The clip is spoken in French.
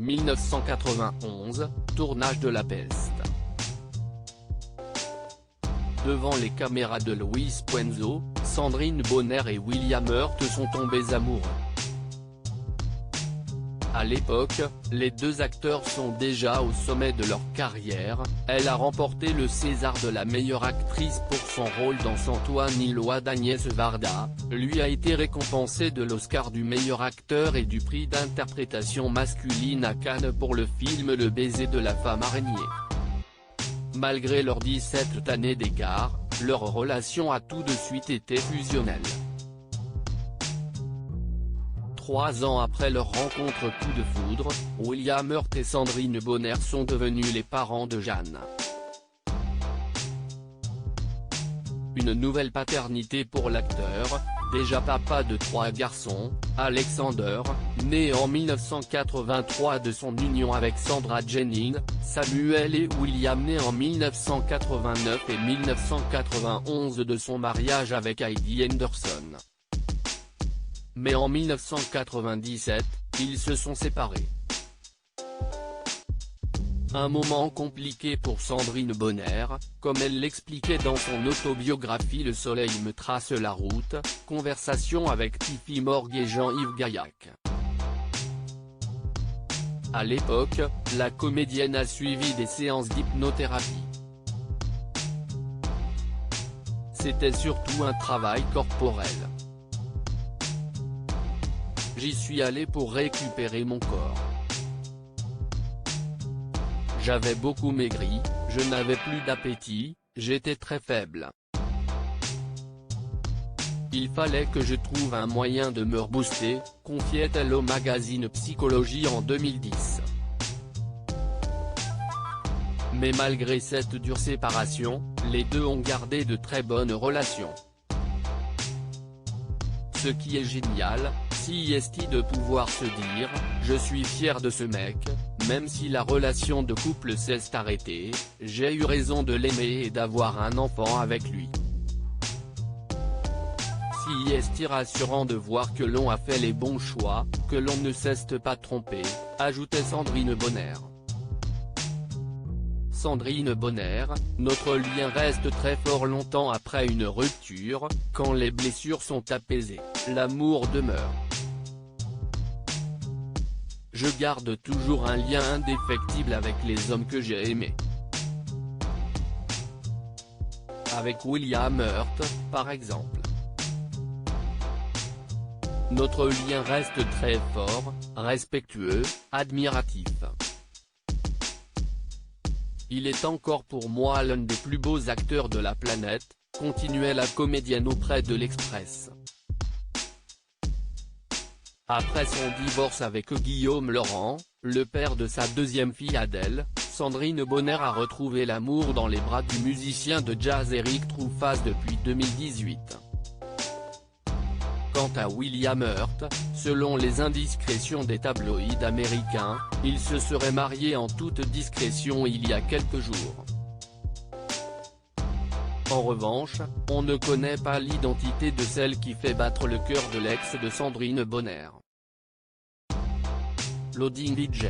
1991, tournage de La Peste. Devant les caméras de Luis Puenzo, Sandrine Bonnaire et William Hurt sont tombés amoureux. À l'époque, les deux acteurs sont déjà au sommet de leur carrière. Elle a remporté le César de la meilleure actrice pour son rôle dans Antoine Iloa d'Agnès Varda, lui a été récompensé de l'Oscar du meilleur acteur et du prix d'interprétation masculine à Cannes pour le film Le baiser de la femme araignée. Malgré leurs 17 années d'écart, leur relation a tout de suite été fusionnelle. 3 ans après leur rencontre coup de foudre, William Hurt et Sandrine Bonnaire sont devenus les parents de Jeanne. Une nouvelle paternité pour l'acteur, déjà papa de 3 garçons, Alexander, né en 1983 de son union avec Sandra Jennings, Samuel et William nés en 1989 et 1991 de son mariage avec Heidi Henderson. Mais en 1997, ils se sont séparés. Un moment compliqué pour Sandrine Bonnaire, comme elle l'expliquait dans son autobiographie Le soleil me trace la route, conversation avec Tiffy Morgue et Jean-Yves Gaillac. À l'époque, la comédienne a suivi des séances d'hypnothérapie. C'était surtout un travail corporel. J'y suis allé pour récupérer mon corps. J'avais beaucoup maigri, je n'avais plus d'appétit, j'étais très faible. Il fallait que je trouve un moyen de me rebooster, confiait-elle au magazine Psychologie en 2010. Mais malgré cette dure séparation, les deux ont gardé de très bonnes relations. Ce qui est génial, si est de pouvoir se dire, je suis fier de ce mec, même si la relation de couple s'est arrêtée, j'ai eu raison de l'aimer et d'avoir un enfant avec lui. Si est rassurant de voir que l'on a fait les bons choix, que l'on ne s'est pas trompé, ajoutait Sandrine Bonnaire. Sandrine Bonnaire, notre lien reste très fort longtemps après une rupture, quand les blessures sont apaisées, l'amour demeure. Je garde toujours un lien indéfectible avec les hommes que j'ai aimés. Avec William Hurt, par exemple. Notre lien reste très fort, respectueux, admiratif. Il est encore pour moi l'un des plus beaux acteurs de la planète, continuait la comédienne auprès de l'Express. Après son divorce avec Guillaume Laurent, le père de sa deuxième fille Adèle, Sandrine Bonnaire a retrouvé l'amour dans les bras du musicien de jazz Eric Truffaz depuis 2018. Quant à William Hurt, selon les indiscrétions des tabloïds américains, il se serait marié en toute discrétion il y a quelques jours. En revanche, on ne connaît pas l'identité de celle qui fait battre le cœur de l'ex de Sandrine Bonnaire. Loading DJ.